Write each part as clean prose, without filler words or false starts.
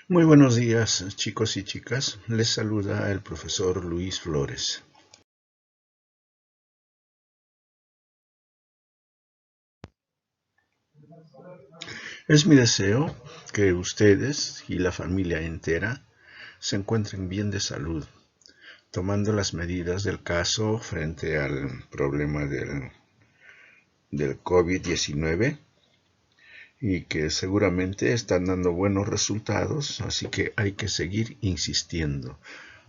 Muy buenos días, chicos y chicas. Les saluda el profesor Luis Flores. Es mi deseo que ustedes y la familia entera se encuentren bien de salud, tomando las medidas del caso frente al problema del COVID-19 y que seguramente están dando buenos resultados, así que hay que seguir insistiendo.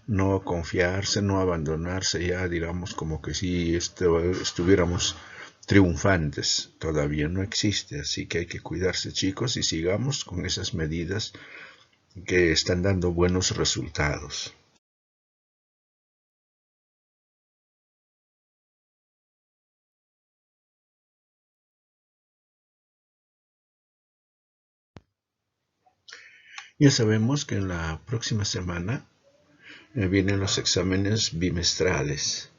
No confiarse, no abandonarse ya, digamos, como que si estuviéramos triunfantes. Todavía no existe, así que hay que cuidarse, chicos, y sigamos con esas medidas que están dando buenos resultados. Ya sabemos que en la próxima semana vienen los exámenes bimestrales.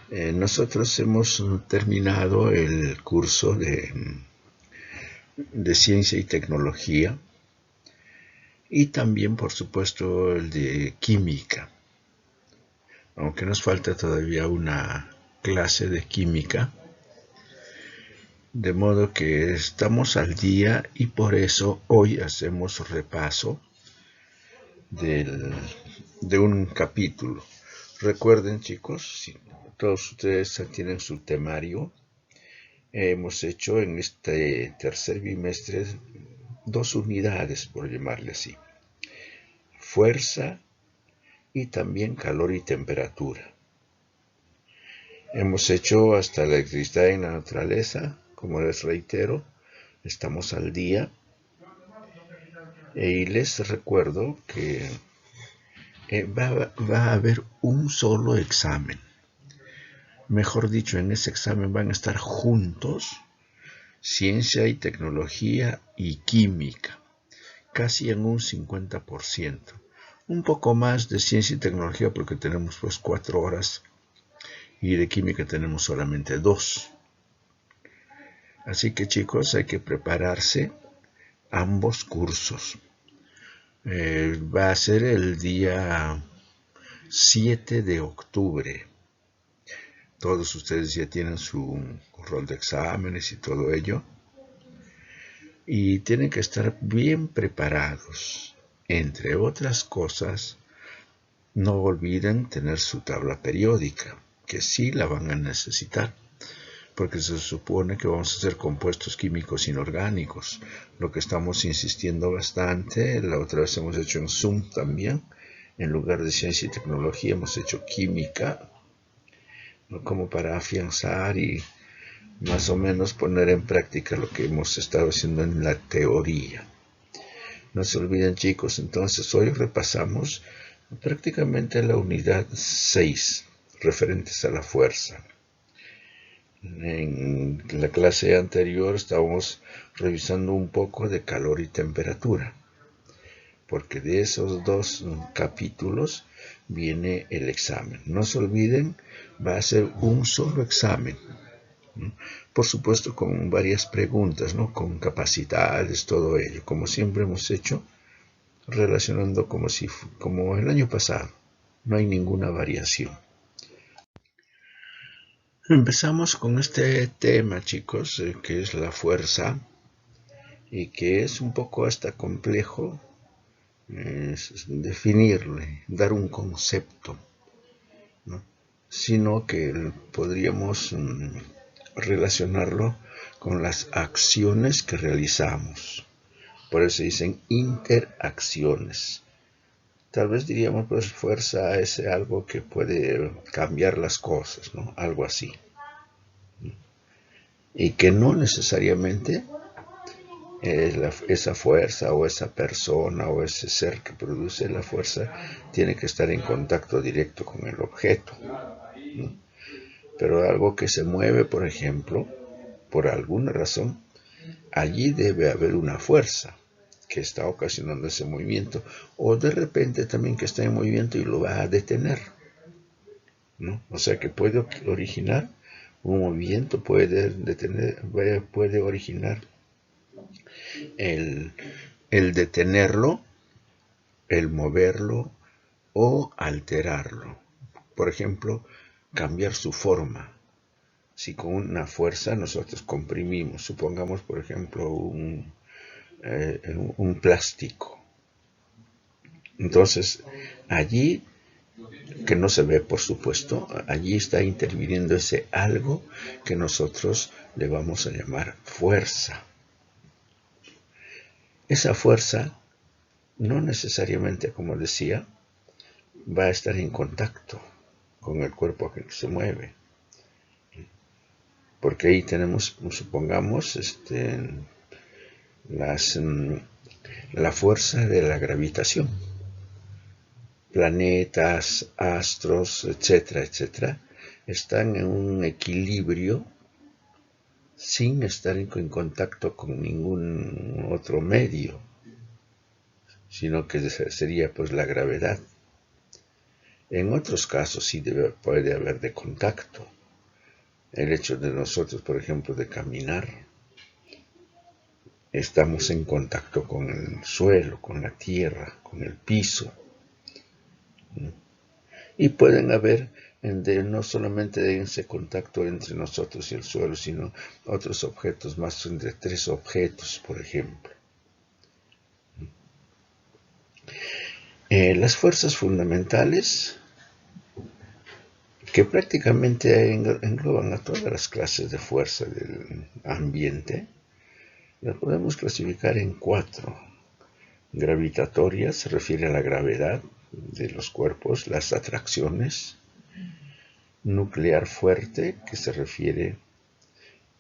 Nosotros hemos terminado el curso de ciencia y tecnología y también, por supuesto, el de química, aunque nos falta todavía una clase de química, de modo que estamos al día y por eso hoy hacemos repaso del, de un capítulo. Recuerden, chicos, si todos ustedes tienen su temario, hemos hecho en este tercer bimestre dos unidades, por llamarle así: fuerza y también calor y temperatura. Hemos hecho hasta la electricidad en la naturaleza, como les reitero, estamos al día. Y les recuerdo que va a haber un solo examen. Mejor dicho, en ese examen van a estar juntos ciencia y tecnología y química, casi en un 50%. Un poco más de ciencia y tecnología porque tenemos pues 4 horas y de química tenemos solamente 2. Así que, chicos, hay que prepararse ambos cursos. Va a ser el día 7 de octubre. Todos ustedes ya tienen su rol de exámenes y todo ello. Y tienen que estar bien preparados. Entre otras cosas, no olviden tener su tabla periódica, que sí la van a necesitar, porque se supone que vamos a hacer compuestos químicos inorgánicos, lo que estamos insistiendo bastante. La otra vez hemos hecho en Zoom también, en lugar de ciencia y tecnología hemos hecho química, ¿no? Como para afianzar y más o menos poner en práctica lo que hemos estado haciendo en la teoría. No se olviden, chicos, entonces hoy repasamos prácticamente la unidad 6, referentes a la fuerza. En la clase anterior estábamos revisando un poco de calor y temperatura, porque de esos dos capítulos viene el examen. No se olviden, va a ser un solo examen, ¿no? Por supuesto con varias preguntas, ¿no? Con capacidades, todo ello, como siempre hemos hecho, relacionando como el año pasado. No hay ninguna variación. Empezamos con este tema, chicos, que es la fuerza y que es un poco hasta complejo definirle, dar un concepto, ¿no? Sino que podríamos relacionarlo con las acciones que realizamos. Por eso dicen interacciones. Tal vez diríamos, pues, fuerza es algo que puede cambiar las cosas, ¿no? Algo así. Y que no necesariamente esa fuerza o esa persona o ese ser que produce la fuerza tiene que estar en contacto directo con el objeto, ¿no? Pero algo que se mueve, por ejemplo, por alguna razón, allí debe haber una fuerza que está ocasionando ese movimiento, o de repente también que está en movimiento y lo va a detener, ¿no? O sea que puede originar un movimiento, puede originar el el detenerlo, el moverlo o alterarlo. Por ejemplo, cambiar su forma. Si con una fuerza nosotros comprimimos, supongamos por ejemplo un plástico. Entonces, allí, que no se ve por supuesto, allí está interviniendo ese algo que nosotros le vamos a llamar fuerza. Esa fuerza no necesariamente, como decía, va a estar en contacto con el cuerpo que se mueve. Porque ahí tenemos, supongamos, la fuerza de la gravitación. Planetas, astros, etcétera, etcétera, están en un equilibrio sin estar en contacto con ningún otro medio, sino que sería pues la gravedad. En otros casos sí puede haber de contacto. El hecho de nosotros, por ejemplo, de caminar, estamos en contacto con el suelo, con la tierra, con el piso. Y pueden haber no solamente ese contacto entre nosotros y el suelo, sino otros objetos, más entre 3 objetos, por ejemplo. Las fuerzas fundamentales, que prácticamente engloban a todas las clases de fuerza del ambiente, las podemos clasificar en 4. Gravitatoria se refiere a la gravedad de los cuerpos, las atracciones. Nuclear fuerte, que se refiere,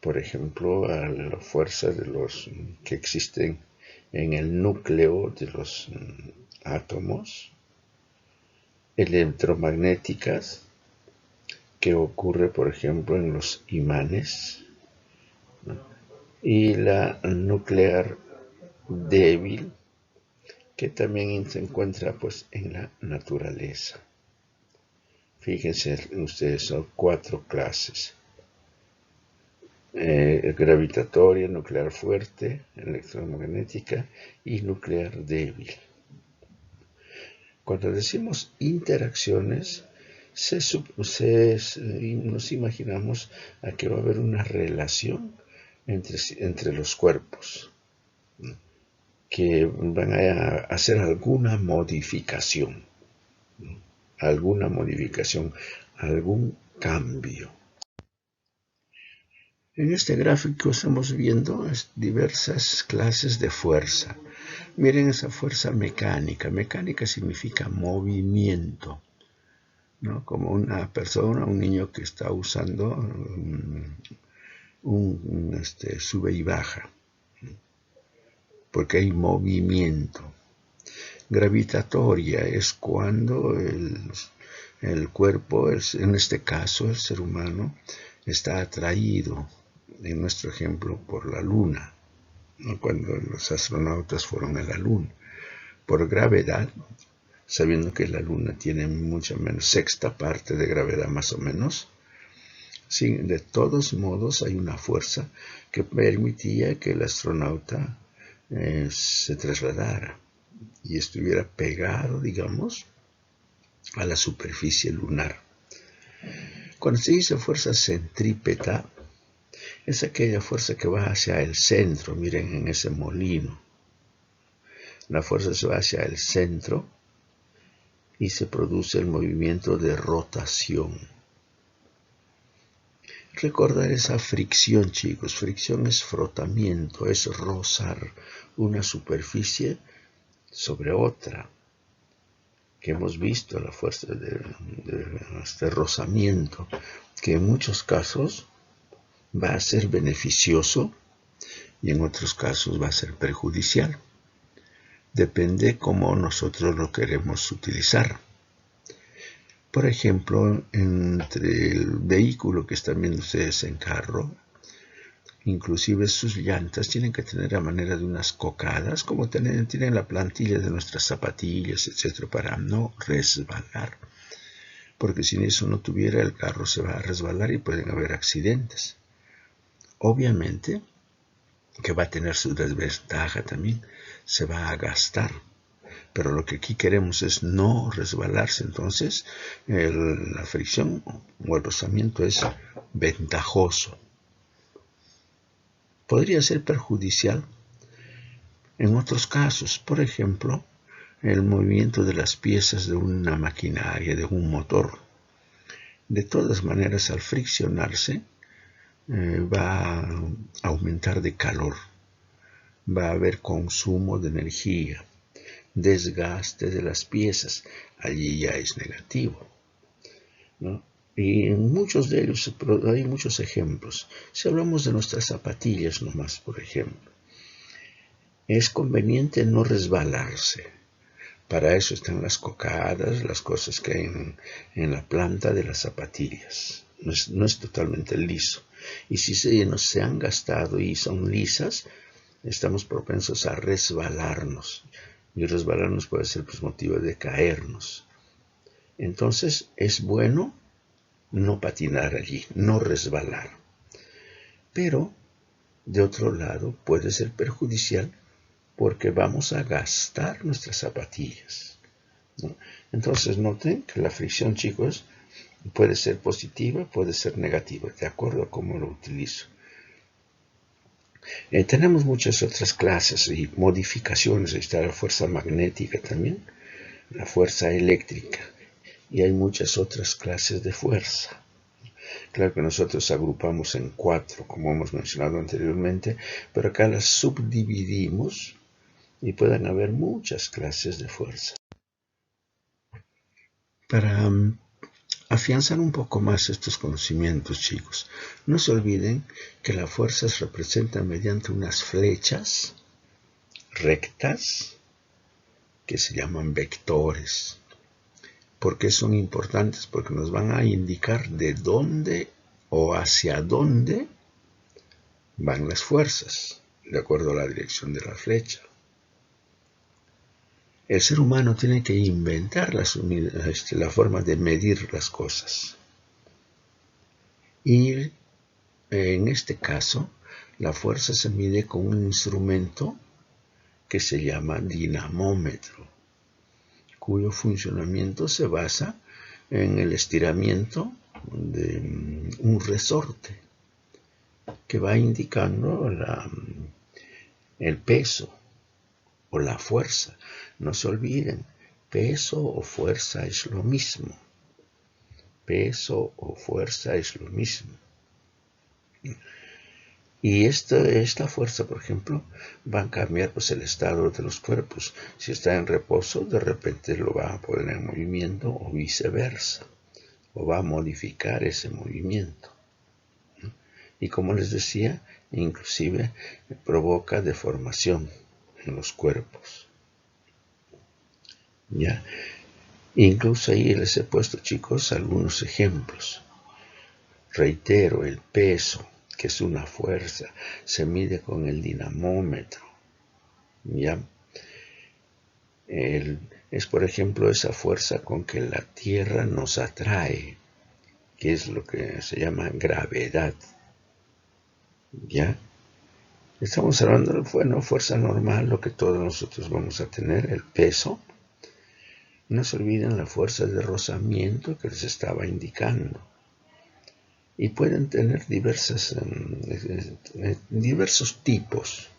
por ejemplo, a la fuerza de los que existen en el núcleo de los átomos. Electromagnéticas, que ocurre, por ejemplo, en los imanes. Y la nuclear débil, que también se encuentra pues en la naturaleza. Fíjense ustedes, son 4 clases. Gravitatoria, nuclear fuerte, electromagnética y nuclear débil. Cuando decimos interacciones, nos imaginamos a que va a haber una relación entre los cuerpos, que van a hacer alguna modificación, algún cambio. En este gráfico estamos viendo diversas clases de fuerza. Miren esa fuerza mecánica. Mecánica significa movimiento, ¿no? Como una persona, un niño que está usando un sube y baja, porque hay movimiento. Gravitatoria es cuando el cuerpo, en este caso el ser humano, está atraído, en nuestro ejemplo, por la luna, ¿no? Cuando los astronautas fueron a la luna, por gravedad, sabiendo que la luna tiene mucha menos, sexta parte de gravedad más o menos. Sí, de todos modos hay una fuerza que permitía que el astronauta se trasladara y estuviera pegado, digamos, a la superficie lunar. Cuando se dice fuerza centrípeta, es aquella fuerza que va hacia el centro. Miren en ese molino. La fuerza se va hacia el centro y se produce el movimiento de rotación. Recordar esa fricción, chicos. Fricción es frotamiento, es rozar una superficie sobre otra, que hemos visto la fuerza de este rozamiento, que en muchos casos va a ser beneficioso y en otros casos va a ser perjudicial. Depende cómo nosotros lo queremos utilizar. Por ejemplo, entre el vehículo que están viendo ustedes en carro, inclusive sus llantas tienen que tener a manera de unas cocadas, como tienen la plantilla de nuestras zapatillas, etc., para no resbalar. Porque si eso no tuviera, el carro se va a resbalar y pueden haber accidentes. Obviamente, que va a tener su desventaja también, se va a gastar. Pero lo que aquí queremos es no resbalarse. Entonces, la fricción o el rozamiento es ventajoso. Podría ser perjudicial en otros casos. Por ejemplo, el movimiento de las piezas de una maquinaria, de un motor. De todas maneras, al friccionarse, va a aumentar de calor. Va a haber consumo de energía, desgaste de las piezas. Allí ya es negativo, ¿no? Y en muchos de ellos hay muchos ejemplos. Si hablamos de nuestras zapatillas nomás, por ejemplo, es conveniente no resbalarse. Para eso están las cocadas, las cosas que hay en la planta de las zapatillas. No es totalmente liso. Y si se han gastado y son lisas, estamos propensos a resbalarnos. Y resbalarnos puede ser pues, motivo de caernos. Entonces es bueno no patinar allí, no resbalar. Pero, de otro lado, puede ser perjudicial porque vamos a gastar nuestras zapatillas, ¿no? Entonces noten que la fricción, chicos, puede ser positiva, puede ser negativa, de acuerdo a cómo lo utilizo. Tenemos muchas otras clases y modificaciones. Ahí está la fuerza magnética también, la fuerza eléctrica, y hay muchas otras clases de fuerza. Claro que nosotros agrupamos en 4, como hemos mencionado anteriormente, pero acá las subdividimos y pueden haber muchas clases de fuerza. Para afianzar un poco más estos conocimientos, chicos, no se olviden que la fuerza se representa mediante unas flechas rectas que se llaman vectores. ¿Por qué son importantes? Porque nos van a indicar de dónde o hacia dónde van las fuerzas, de acuerdo a la dirección de la flecha. El ser humano tiene que inventar la forma de medir las cosas. Y en este caso, la fuerza se mide con un instrumento que se llama dinamómetro, cuyo funcionamiento se basa en el estiramiento de un resorte que va indicando el peso o la fuerza. No se olviden, peso o fuerza es lo mismo. Peso o fuerza es lo mismo. Y esta fuerza, por ejemplo, va a cambiar pues, el estado de los cuerpos. Si está en reposo, de repente lo va a poner en movimiento o viceversa. O va a modificar ese movimiento. Y como les decía, inclusive provoca deformación en los cuerpos. ¿Ya? Incluso ahí les he puesto, chicos, algunos ejemplos. Reitero, el peso, que es una fuerza, se mide con el dinamómetro. ¿Ya? Es, por ejemplo, esa fuerza con que la Tierra nos atrae, que es lo que se llama gravedad. ¿Ya? Estamos hablando de fuerza normal, lo que todos nosotros vamos a tener, el peso. No se olviden la fuerza de rozamiento que les estaba indicando. Y pueden tener diversos tipos.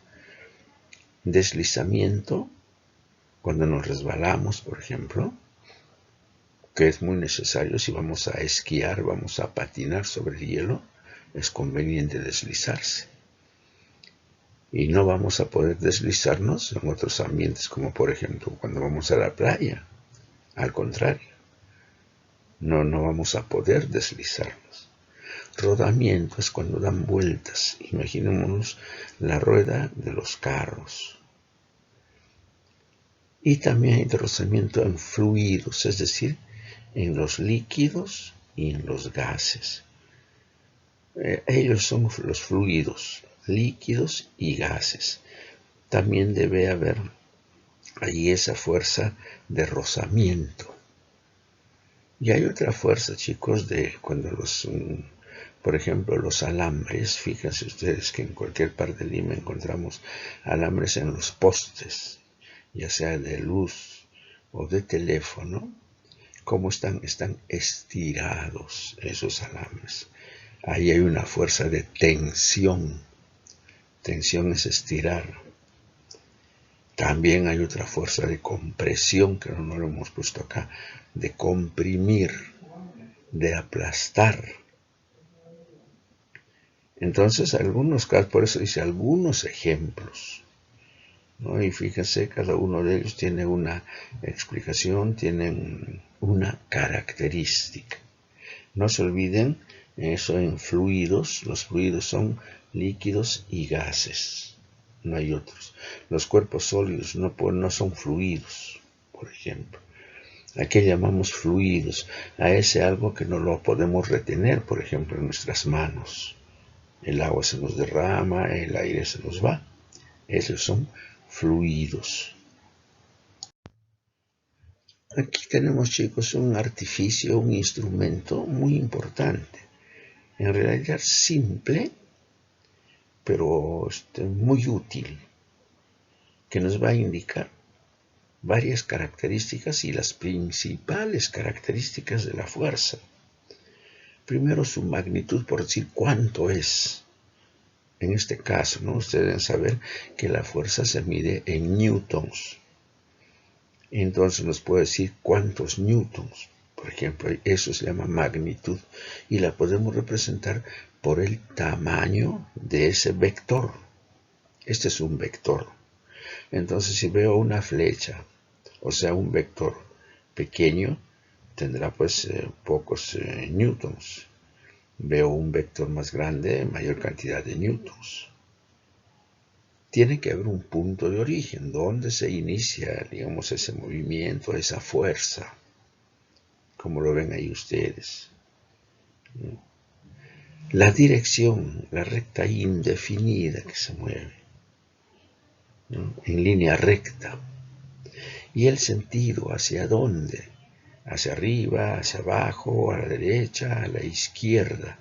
Deslizamiento, cuando nos resbalamos, por ejemplo, que es muy necesario si vamos a esquiar, vamos a patinar sobre el hielo, es conveniente deslizarse. Y no vamos a poder deslizarnos en otros ambientes, como por ejemplo cuando vamos a la playa. Al contrario, no vamos a poder deslizarnos. Rodamiento es cuando dan vueltas. Imaginémonos la rueda de los carros. Y también hay rozamiento en fluidos, es decir, en los líquidos y en los gases. Ellos son los fluidos, líquidos y gases. También debe haber allí esa fuerza de rozamiento. Y hay otra fuerza, chicos, de cuando los Por ejemplo, los alambres, fíjense ustedes que en cualquier parte de Lima encontramos alambres en los postes, ya sea de luz o de teléfono. ¿Cómo están? Están estirados esos alambres. Ahí hay una fuerza de tensión. Tensión es estirar. También hay otra fuerza de compresión, que no lo hemos puesto acá, de comprimir, de aplastar. Entonces, algunos casos, por eso dice algunos ejemplos, ¿no? Y fíjense, cada uno de ellos tiene una explicación, tienen una característica. No se olviden, eso en fluidos, los fluidos son líquidos y gases, no hay otros. Los cuerpos sólidos no son fluidos, por ejemplo. ¿A qué llamamos fluidos? A ese algo que no lo podemos retener, por ejemplo, en nuestras manos. El agua se nos derrama, el aire se nos va. Esos son fluidos. Aquí tenemos, chicos, un artificio, un instrumento muy importante. En realidad simple, pero muy útil, que nos va a indicar varias características y las principales características de la fuerza. Primero, su magnitud, por decir cuánto es. En este caso, ¿no? Ustedes deben saber que la fuerza se mide en newtons. Entonces nos puede decir cuántos newtons. Por ejemplo, eso se llama magnitud y la podemos representar por el tamaño de ese vector. Este es un vector. Entonces, si veo una flecha, o sea, un vector pequeño, tendrá pues pocos newtons. Veo un vector más grande, mayor cantidad de newtons. Tiene que haber un punto de origen, donde se inicia, digamos, ese movimiento, esa fuerza, como lo ven ahí ustedes. La dirección, la recta indefinida que se mueve, ¿no? En línea recta. Y el sentido, ¿hacia dónde? Hacia arriba, hacia abajo, a la derecha, a la izquierda.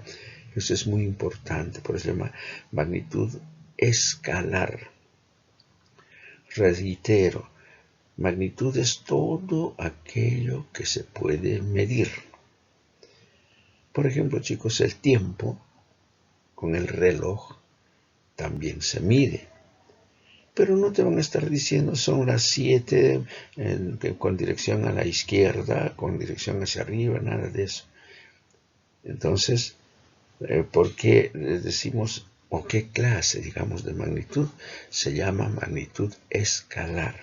Eso es muy importante, por eso se llama magnitud escalar. Reitero, magnitud es todo aquello que se puede medir. Por ejemplo, chicos, el tiempo con el reloj también se mide. Pero no te van a estar diciendo son las 7 con dirección a la izquierda, con dirección hacia arriba, nada de eso. Entonces, ¿por qué decimos o qué clase, digamos, de magnitud? Se llama magnitud escalar,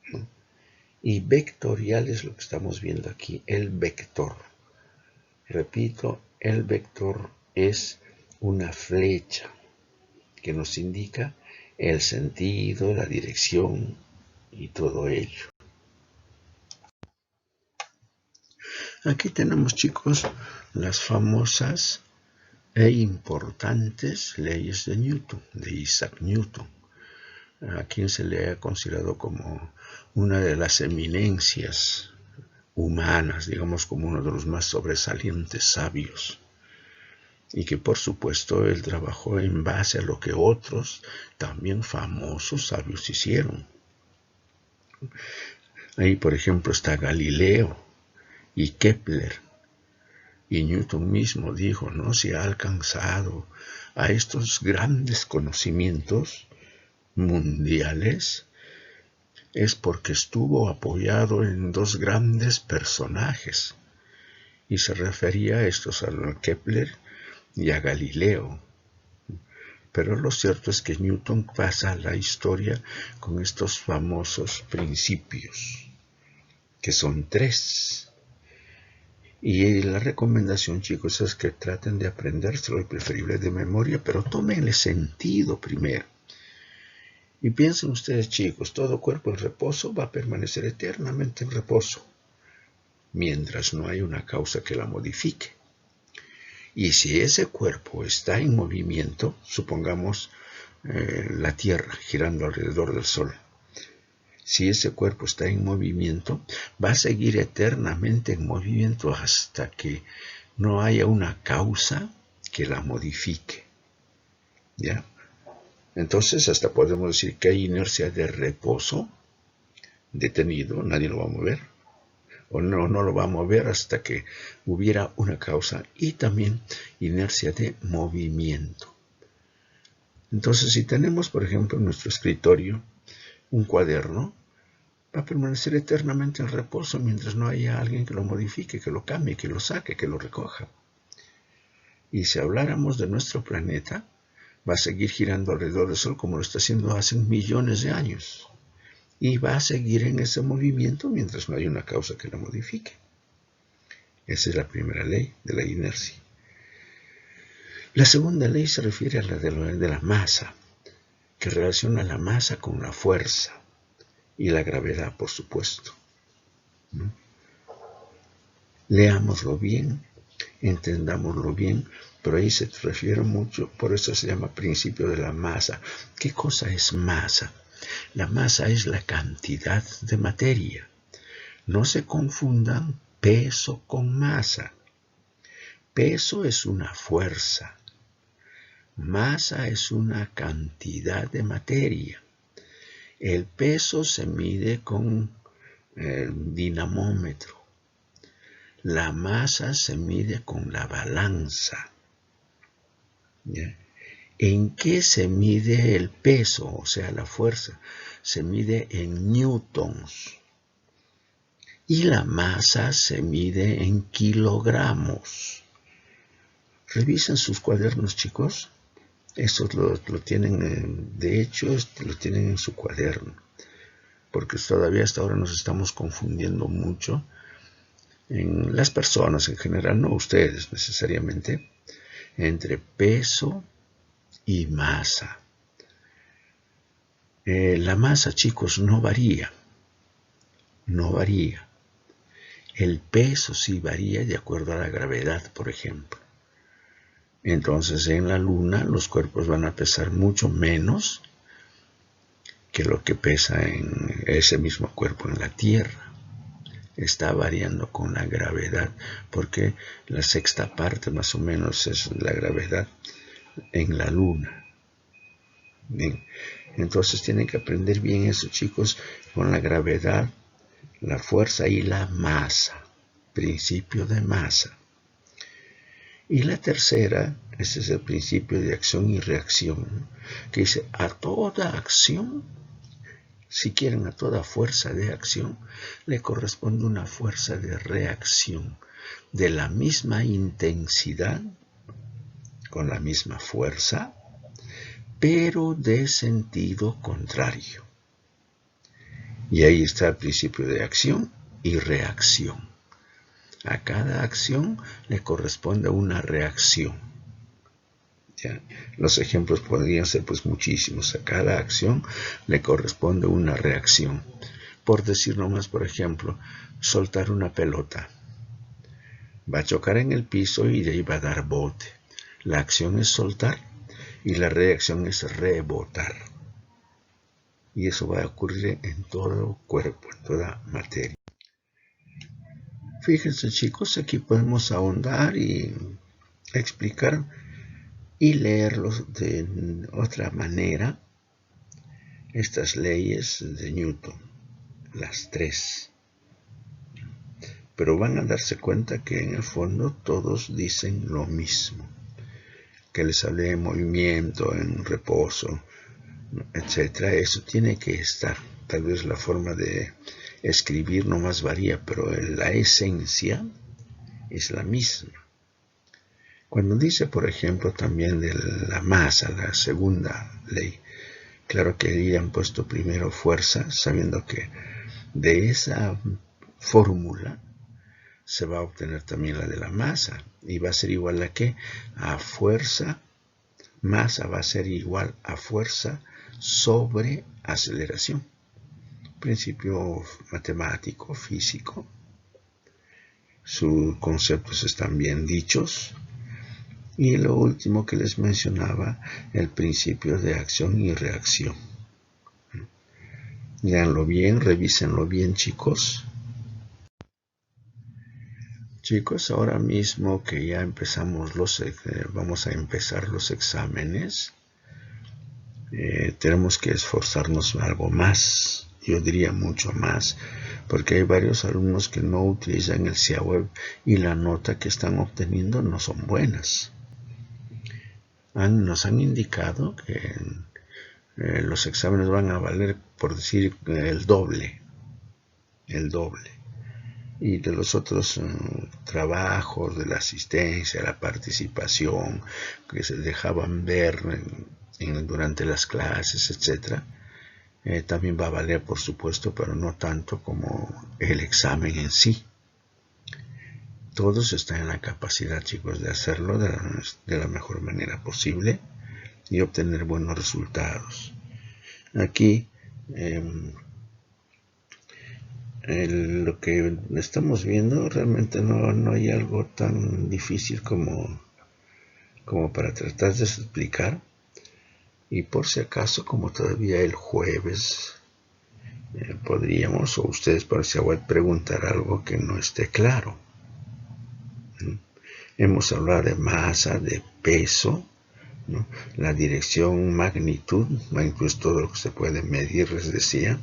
¿no? Y vectorial es lo que estamos viendo aquí, el vector. Repito, el vector es una flecha que nos indica el sentido, la dirección y todo ello. Aquí tenemos, chicos, las famosas e importantes leyes de Newton, de Isaac Newton, a quien se le ha considerado como una de las eminencias humanas, digamos como uno de los más sobresalientes sabios. Y que por supuesto él trabajó en base a lo que otros también famosos sabios hicieron. Ahí por ejemplo está Galileo y Kepler, y Newton mismo dijo, ¿no? Si ha alcanzado a estos grandes conocimientos mundiales es porque estuvo apoyado en dos grandes personajes, y se refería a estos a Kepler y a Galileo. Pero lo cierto es que Newton pasa a la historia con estos famosos principios, que son 3. Y la recomendación, chicos, es que traten de aprendérselo y preferible de memoria, pero tómenle sentido primero. Y piensen ustedes, chicos, todo cuerpo en reposo va a permanecer eternamente en reposo, mientras no hay una causa que la modifique. Y si ese cuerpo está en movimiento, supongamos la Tierra girando alrededor del Sol, si ese cuerpo está en movimiento, va a seguir eternamente en movimiento hasta que no haya una causa que la modifique. ¿Ya? Entonces hasta podemos decir que hay inercia de reposo, detenido, nadie lo va a mover, o no lo va a mover hasta que hubiera una causa, y también inercia de movimiento. Entonces, si tenemos, por ejemplo, en nuestro escritorio un cuaderno, va a permanecer eternamente en reposo mientras no haya alguien que lo modifique, que lo cambie, que lo saque, que lo recoja. Y si habláramos de nuestro planeta, va a seguir girando alrededor del Sol como lo está haciendo hace millones de años. Y va a seguir en ese movimiento mientras no haya una causa que la modifique. Esa es la primera ley de la inercia. La segunda ley se refiere a la de la masa, que relaciona la masa con la fuerza y la gravedad, por supuesto. Leámoslo bien, entendámoslo bien, pero ahí se refiere mucho, por eso se llama principio de la masa. ¿Qué cosa es masa? La masa es la cantidad de materia. No se confundan peso con masa. Peso es una fuerza. Masa es una cantidad de materia. El peso se mide con el dinamómetro. La masa se mide con la balanza. ¿Ya? ¿En qué se mide el peso? O sea, la fuerza. Se mide en newtons. Y la masa se mide en kilogramos. Revisen sus cuadernos, chicos. Estos lo tienen, de hecho, lo tienen en su cuaderno. Porque todavía hasta ahora nos estamos confundiendo mucho en las personas en general, no ustedes necesariamente, entre peso y masa. La masa, chicos, no varía. No varía. El peso sí varía de acuerdo a la gravedad, por ejemplo. Entonces, en la Luna los cuerpos van a pesar mucho menos que lo que pesa en ese mismo cuerpo en la Tierra. Está variando con la gravedad, porque la sexta parte más o menos es la gravedad en la Luna. Bien. Entonces tienen que aprender bien eso, chicos, con la gravedad, la fuerza y la masa. Principio de masa. Y la tercera, ese es el principio de acción y reacción, que dice, a toda acción, si quieren, a toda fuerza de acción, le corresponde una fuerza de reacción de la misma intensidad, con la misma fuerza, pero de sentido contrario. Y ahí está el principio de acción y reacción. A cada acción le corresponde una reacción. ¿Ya? Los ejemplos podrían ser pues muchísimos. A cada acción le corresponde una reacción. Por decir nomás, por ejemplo, soltar una pelota. Va a chocar en el piso y de ahí va a dar bote. La acción es soltar y la reacción es rebotar. Y eso va a ocurrir en todo cuerpo, en toda materia. Fíjense, chicos, aquí podemos ahondar y explicar y leerlos de otra manera, estas leyes de Newton, las tres. Pero van a darse cuenta que en el fondo todos dicen lo mismo. Que les hablé de movimiento, en reposo, etc. Eso tiene que estar. Tal vez la forma de escribir no más varía, pero la esencia es la misma. Cuando dice, por ejemplo, también de la masa, la segunda ley, claro que ahí han puesto primero fuerza, sabiendo que de esa fórmula se va a obtener también la de la masa, y va a ser igual a ¿qué? A fuerza, masa va a ser igual a fuerza sobre aceleración. Principio matemático, físico. Sus conceptos están bien dichos. Y lo último que les mencionaba, el principio de acción y reacción. Léanlo bien, revísenlo bien, chicos. Chicos, ahora mismo que ya empezamos vamos a empezar los exámenes, tenemos que esforzarnos algo más, yo diría mucho más, porque hay varios alumnos que no utilizan el SIAWeb y la nota que están obteniendo no son buenas. Nos han indicado que los exámenes van a valer, por decir, el doble. Y de los otros trabajos, de la asistencia, la participación, que se dejaban ver durante las clases, etc., también va a valer, por supuesto, pero no tanto como el examen en sí. Todos están en la capacidad, chicos, de hacerlo de la mejor manera posible y obtener buenos resultados. Aquí lo que estamos viendo realmente no hay algo tan difícil como para tratar de explicar. Y por si acaso, como todavía el jueves, podríamos, o ustedes por si acaso, preguntar algo que no esté claro. Hemos hablado de masa, de peso, ¿no? La dirección, magnitud es todo lo que se puede medir, les decía.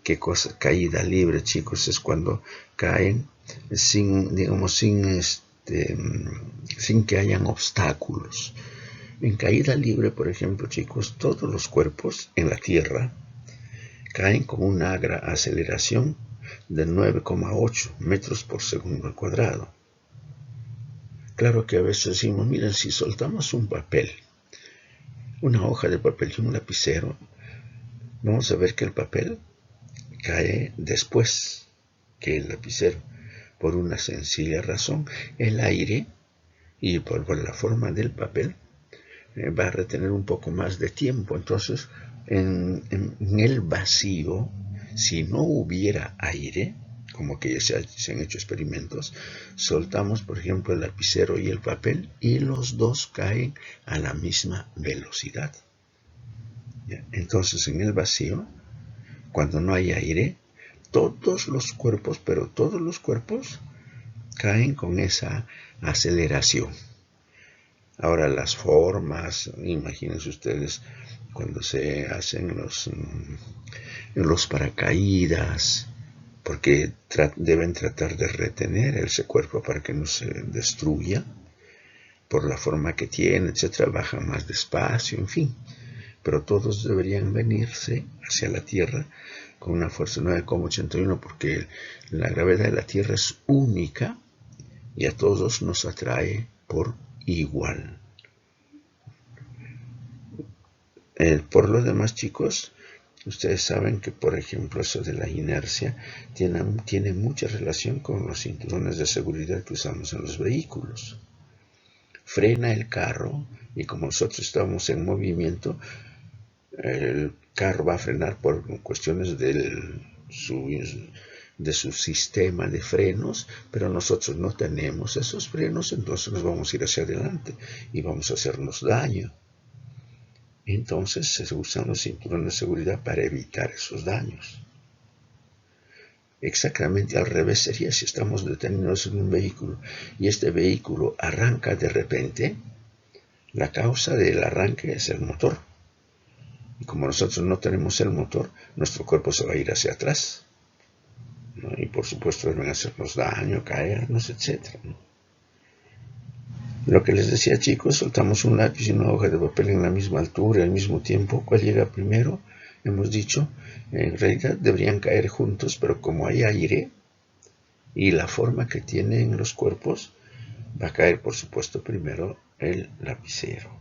¿Qué cosa? Caída libre, chicos, es cuando caen sin que hayan obstáculos. En caída libre, por ejemplo, chicos, todos los cuerpos en la Tierra caen con una aceleración de 9,8 metros por segundo al cuadrado. Claro que a veces decimos, miren, si soltamos un papel, una hoja de papel y un lapicero, vamos a ver que el papel cae después que el lapicero, por una sencilla razón. El aire, y por la forma del papel, va a retener un poco más de tiempo. Entonces, en el vacío, si no hubiera aire, como que ya se han hecho experimentos, soltamos, por ejemplo, el lapicero y el papel, y los dos caen a la misma velocidad. Entonces, en el vacío, cuando no hay aire, todos los cuerpos, pero todos los cuerpos caen con esa aceleración. Ahora las formas, imagínense ustedes cuando se hacen los paracaídas, porque deben tratar de retener ese cuerpo para que no se destruya, por la forma que tiene, etcétera, bajan más despacio, en fin. Pero todos deberían venirse hacia la Tierra con una fuerza 9,81, porque la gravedad de la Tierra es única y a todos nos atrae por igual. Por lo demás, chicos, ustedes saben que, por ejemplo, eso de la inercia tiene mucha relación con los cinturones de seguridad que usamos en los vehículos. Frena el carro y como nosotros estamos en movimiento, el carro va a frenar por cuestiones de su sistema de frenos, pero nosotros no tenemos esos frenos, entonces nos vamos a ir hacia adelante y vamos a hacernos daño. Entonces se usan los cinturones de seguridad para evitar esos daños. Exactamente al revés sería si estamos detenidos en un vehículo y este vehículo arranca de repente. La causa del arranque es el motor. Y como nosotros no tenemos el motor, nuestro cuerpo se va a ir hacia atrás, ¿no? Y por supuesto deben hacernos daño, caernos, etc., ¿no? Lo que les decía, chicos, soltamos un lápiz y una hoja de papel en la misma altura, al mismo tiempo. ¿Cuál llega primero? Hemos dicho, en realidad deberían caer juntos, pero como hay aire y la forma que tienen los cuerpos, va a caer, por supuesto, primero el lapicero.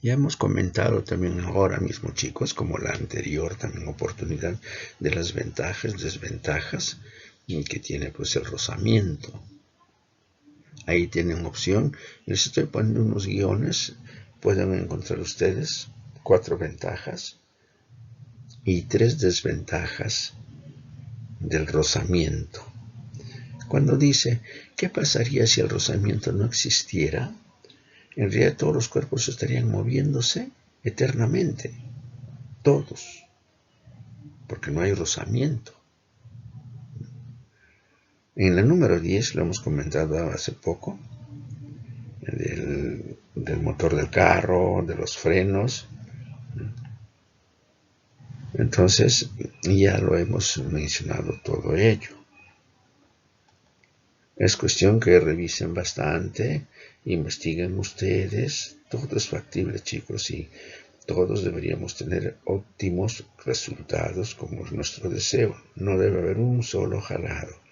Ya hemos comentado también ahora mismo, chicos, como la anterior también oportunidad, de las ventajas, desventajas que tiene pues el rozamiento. Ahí tienen opción. Les estoy poniendo unos guiones. Pueden encontrar ustedes 4 ventajas y 3 desventajas del rozamiento. Cuando dice, ¿qué pasaría si el rozamiento no existiera? En realidad todos los cuerpos estarían moviéndose eternamente. Todos. Porque no hay rozamiento. En la número 10 lo hemos comentado hace poco, del motor del carro, de los frenos. Entonces ya lo hemos mencionado todo ello. Es cuestión que revisen bastante, investiguen ustedes. Todo es factible, chicos, y todos deberíamos tener óptimos resultados como es nuestro deseo. No debe haber un solo jalado.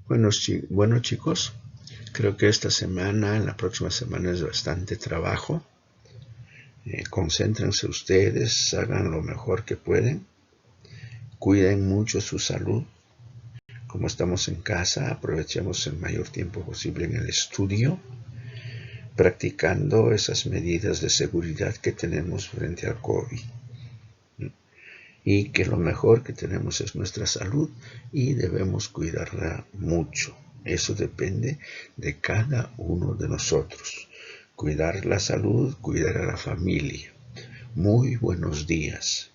Bueno, chicos, creo que esta semana, la próxima semana es bastante trabajo. Concéntrense ustedes, hagan lo mejor que pueden. Cuiden mucho su salud. Como estamos en casa, aprovechemos el mayor tiempo posible en el estudio, practicando esas medidas de seguridad que tenemos frente al COVID. Y que lo mejor que tenemos es nuestra salud y debemos cuidarla mucho. Eso depende de cada uno de nosotros. Cuidar la salud, cuidar a la familia. Muy buenos días.